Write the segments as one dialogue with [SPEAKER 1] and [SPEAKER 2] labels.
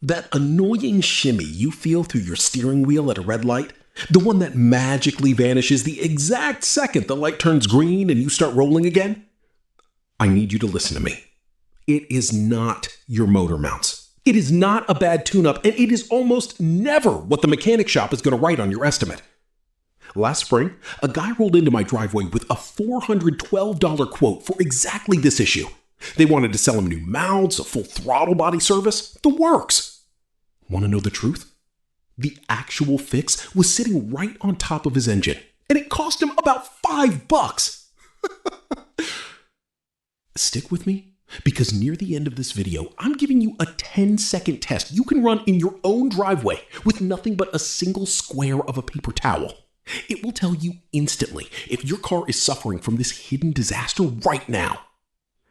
[SPEAKER 1] That annoying shimmy you feel through your steering wheel at a red light? The one that magically vanishes the exact second the light turns green and you start rolling again? I need you to listen to me. It is not your motor mounts. It is not a bad tune-up, and it is almost never what the mechanic shop is going to write on your estimate. Last spring, a guy rolled into my driveway with a $412 quote for exactly this issue. They wanted to sell him new mounts, a full throttle body service, the works. Want to know the truth? The actual fix was sitting right on top of his engine, and it cost him about $5. Stick with me, because near the end of this video, I'm giving you a 10-second test you can run in your own driveway with nothing but a single square of a paper towel. It will tell you instantly if your car is suffering from this hidden disaster right now.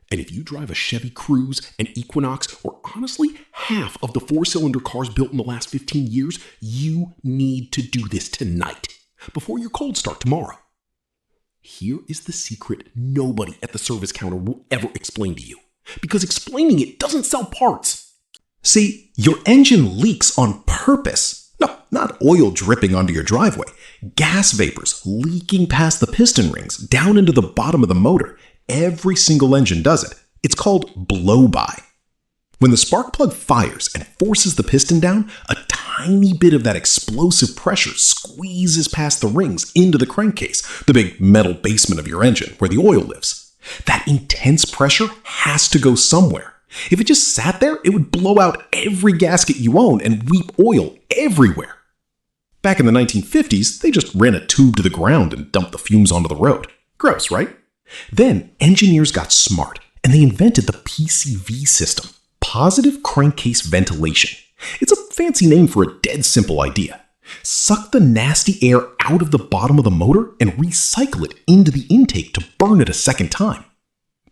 [SPEAKER 1] And if you drive a Chevy Cruze, an Equinox, or honestly, half of the 4-cylinder cars built in the last 15 years, you need to do this tonight, before your cold start tomorrow. Here is the secret nobody at the service counter will ever explain to you, because explaining it doesn't sell parts.
[SPEAKER 2] See, your engine leaks on purpose. No, not oil dripping onto your driveway. Gas vapors leaking past the piston rings down into the bottom of the motor. Every single engine does it. It's called blow-by. When the spark plug fires and forces the piston down, a tiny bit of that explosive pressure squeezes past the rings into the crankcase, the big metal basement of your engine where the oil lives. That intense pressure has to go somewhere. If it just sat there, it would blow out every gasket you own and weep oil everywhere. Back in the 1950s, they just ran a tube to the ground and dumped the fumes onto the road. Gross, right? Then engineers got smart and they invented the PCV system, positive crankcase ventilation. It's a fancy name for a dead simple idea. Suck the nasty air out of the bottom of the motor and recycle it into the intake to burn it a second time.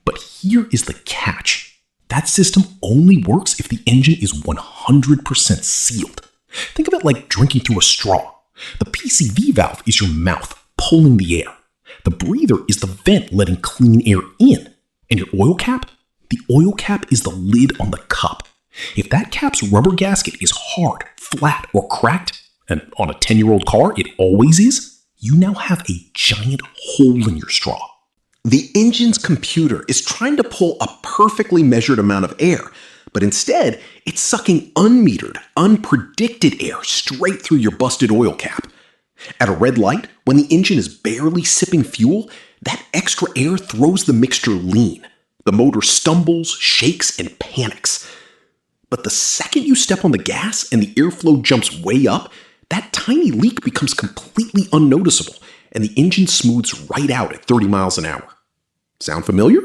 [SPEAKER 2] But here is the catch. That system only works if the engine is 100% sealed. Think of it like drinking through a straw. The PCV valve is your mouth pulling the air. The breather is the vent letting clean air in. And your oil cap? The oil cap is the lid on the cup. If that cap's rubber gasket is hard, flat, or cracked, and on a 10-year-old car it always is, you now have a giant hole in your straw. The engine's computer is trying to pull a perfectly measured amount of air, but instead, it's sucking unmetered, unpredicted air straight through your busted oil cap. At a red light, when the engine is barely sipping fuel, that extra air throws the mixture lean. The motor stumbles, shakes, and panics. But the second you step on the gas and the airflow jumps way up, that tiny leak becomes completely unnoticeable, and the engine smooths right out at 30 miles an hour. Sound familiar?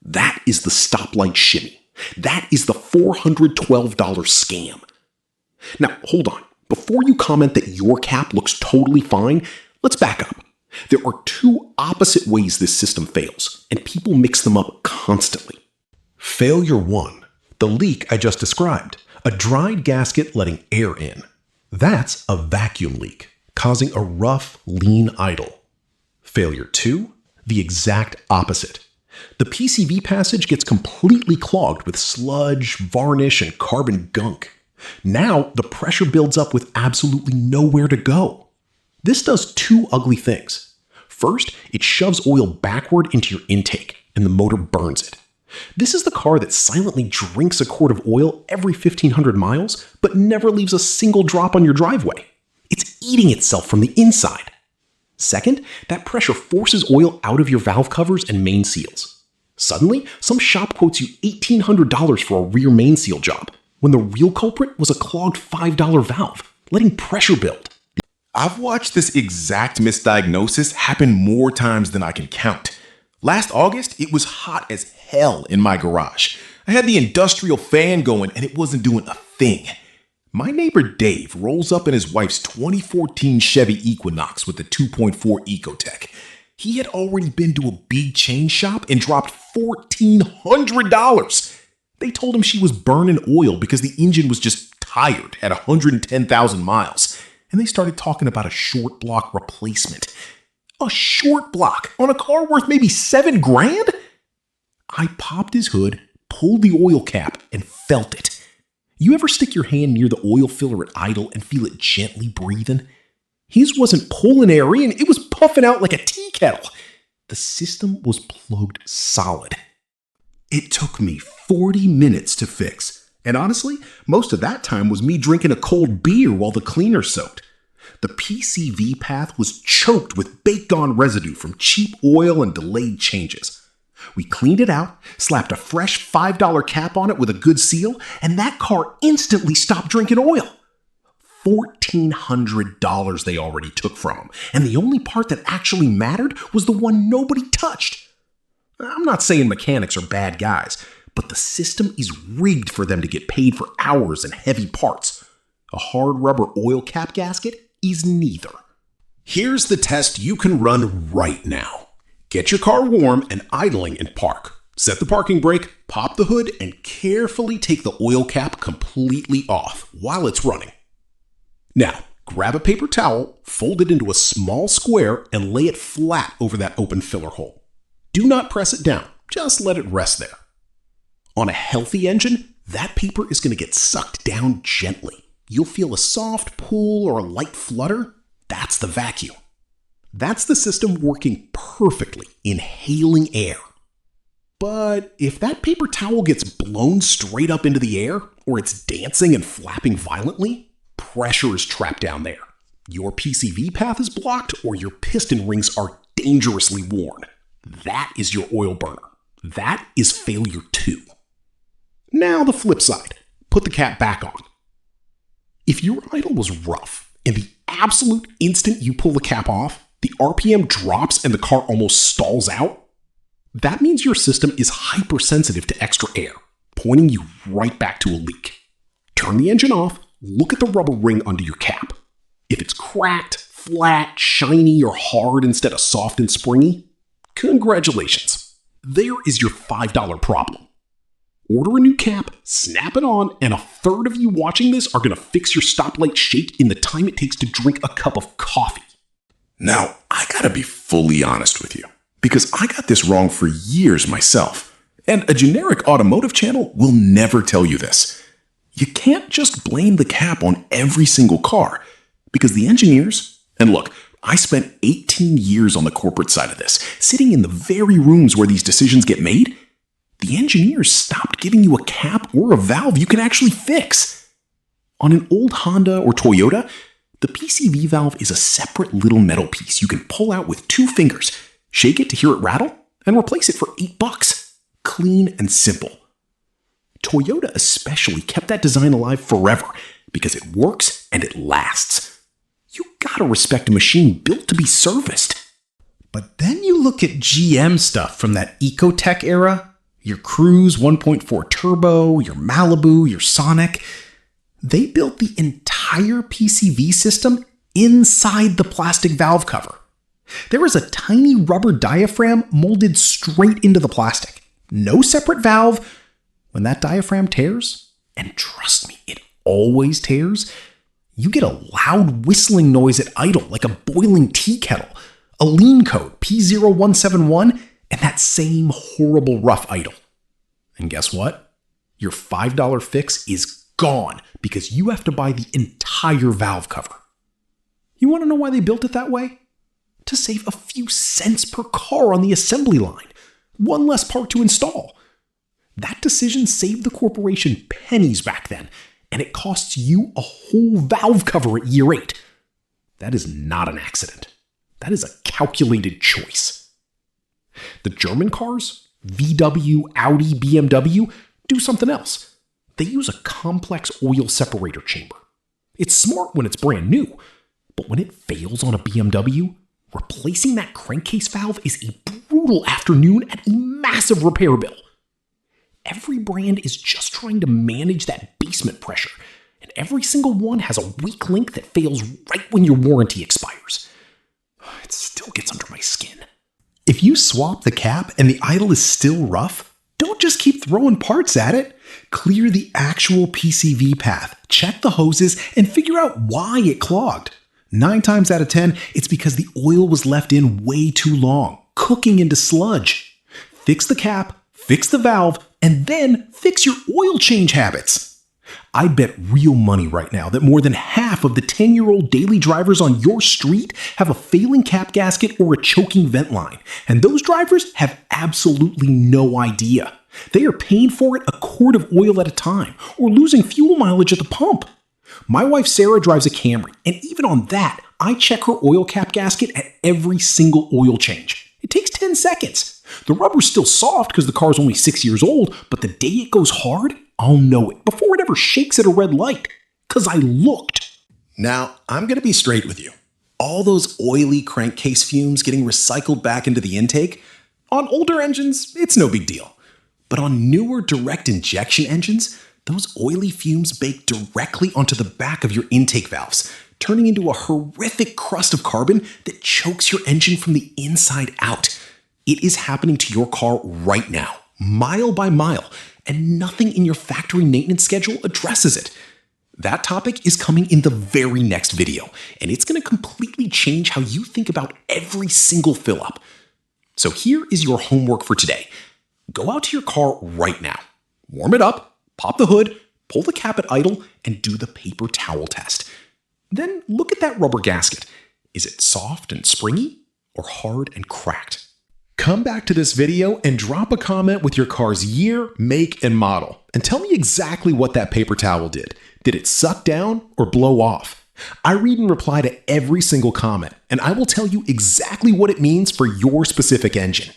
[SPEAKER 2] That is the stoplight shimmy. That is the $412 scam. Now, hold on. Before you comment that your cap looks totally fine, let's back up. There are two opposite ways this system fails, and people mix them up constantly. Failure 1. The leak I just described. A dried gasket letting air in. That's a vacuum leak, causing a rough, lean idle. Failure 2. The exact opposite. The PCV passage gets completely clogged with sludge, varnish, and carbon gunk. Now, the pressure builds up with absolutely nowhere to go. This does two ugly things. First, it shoves oil backward into your intake, and the motor burns it. This is the car that silently drinks a quart of oil every 1,500 miles, but never leaves a single drop on your driveway. It's eating itself from the inside. Second, that pressure forces oil out of your valve covers and main seals. Suddenly, some shop quotes you $1,800 for a rear main seal job, when the real culprit was a clogged $5 valve, letting pressure build.
[SPEAKER 3] I've watched this exact misdiagnosis happen more times than I can count. Last August, it was hot as hell in my garage. I had the industrial fan going and it wasn't doing a thing. My neighbor Dave rolls up in his wife's 2014 Chevy Equinox with the 2.4 Ecotech. He had already been to a big chain shop and dropped $1,400. They told him she was burning oil because the engine was just tired at 110,000 miles. And they started talking about a short block replacement. A short block on a car worth maybe $7,000? I popped his hood, pulled the oil cap, and felt it.
[SPEAKER 1] You ever stick your hand near the oil filler at idle and feel it gently breathing? His wasn't pulling air in, it was puffing out like a tea kettle. The system was plugged solid.
[SPEAKER 2] It took me 40 minutes to fix, and honestly, most of that time was me drinking a cold beer while the cleaner soaked. The PCV path was choked with baked-on residue from cheap oil and delayed changes. We cleaned it out, slapped a fresh $5 cap on it with a good seal, and that car instantly stopped drinking oil. $1,400 they already took from him, and the only part that actually mattered was the one nobody touched. I'm not saying mechanics are bad guys, but the system is rigged for them to get paid for hours and heavy parts. A hard rubber oil cap gasket is neither.
[SPEAKER 1] Here's the test you can run right now. Get your car warm and idling in park. Set the parking brake, pop the hood, and carefully take the oil cap completely off while it's running. Now, grab a paper towel, fold it into a small square, and lay it flat over that open filler hole. Do not press it down, just let it rest there. On a healthy engine, that paper is going to get sucked down gently. You'll feel a soft pull or a light flutter. That's the vacuum. That's the system working perfectly, inhaling air. But if that paper towel gets blown straight up into the air, or it's dancing and flapping violently, pressure is trapped down there. Your PCV path is blocked, or your piston rings are dangerously worn. That is your oil burner. That is failure 2. Now the flip side. Put the cap back on. If your idle was rough, and the absolute instant you pull the cap off, the RPM drops and the car almost stalls out, that means your system is hypersensitive to extra air, pointing you right back to a leak. Turn the engine off, look at the rubber ring under your cap. If it's cracked, flat, shiny, or hard instead of soft and springy, congratulations. There is your $5 problem. Order a new cap, snap it on, and a third of you watching this are going to fix your stoplight shake in the time it takes to drink a cup of coffee.
[SPEAKER 3] Now, I gotta be fully honest with you, because I got this wrong for years myself, and a generic automotive channel will never tell you this. You can't just blame the cap on every single car, because the engineers, and look, I spent 18 years on the corporate side of this, sitting in the very rooms where these decisions get made. The engineers stopped giving you a cap or a valve you can actually fix. On an old Honda or Toyota, the PCV valve is a separate little metal piece you can pull out with 2 fingers, shake it to hear it rattle, and replace it for $8. Clean and simple. Toyota especially kept that design alive forever because it works and it lasts. You gotta respect a machine built to be serviced.
[SPEAKER 2] But then you look at GM stuff from that Ecotech era, your Cruise 1.4 Turbo, your Malibu, your Sonic. They built the entire PCV system inside the plastic valve cover. There is a tiny rubber diaphragm molded straight into the plastic. No separate valve. When that diaphragm tears, and trust me, it always tears, you get a loud whistling noise at idle like a boiling tea kettle, a lean code P0171, and that same horrible rough idle. And guess what? Your $5 fix is gone because you have to buy the entire valve cover. You want to know why they built it that way? To save a few cents per car on the assembly line. One less part to install. That decision saved the corporation pennies back then, and it costs you a whole valve cover at year 8. That is not an accident. That is a calculated choice. The German cars, VW, Audi, BMW, do something else. They use a complex oil separator chamber. It's smart when it's brand new, but when it fails on a BMW, replacing that crankcase valve is a brutal afternoon and a massive repair bill. Every brand is just trying to manage that basement pressure, and every single one has a weak link that fails right when your warranty expires. It still gets under my skin. If you swap the cap and the idle is still rough, don't just keep throwing parts at it. Clear the actual PCV path, check the hoses, and figure out why it clogged. 9 times out of 10, it's because the oil was left in way too long, cooking into sludge. Fix the cap, fix the valve, and then fix your oil change habits. I'd bet real money right now that more than half of the 10-year-old daily drivers on your street have a failing cap gasket or a choking vent line, and those drivers have absolutely no idea. They are paying for it a quart of oil at a time or losing fuel mileage at the pump. My wife Sarah drives a Camry, and even on that, I check her oil cap gasket at every single oil change. It takes 10 seconds. The rubber's still soft because the car's only 6 years old, but the day it goes hard, I'll know it before it ever shakes at a red light. Because I looked.
[SPEAKER 1] Now, I'm going to be straight with you. All those oily crankcase fumes getting recycled back into the intake, on older engines, it's no big deal. But on newer direct injection engines, those oily fumes bake directly onto the back of your intake valves, turning into a horrific crust of carbon that chokes your engine from the inside out. It is happening to your car right now, mile by mile, and nothing in your factory maintenance schedule addresses it. That topic is coming in the very next video, and it's going to completely change how you think about every single fill-up. So here is your homework for today. Go out to your car right now, warm it up, pop the hood, pull the cap at idle, and do the paper towel test. Then look at that rubber gasket. Is it soft and springy or hard and cracked? Come back to this video and drop a comment with your car's year, make, and model, and tell me exactly what that paper towel did. Did it suck down or blow off? I read and reply to every single comment, and I will tell you exactly what it means for your specific engine.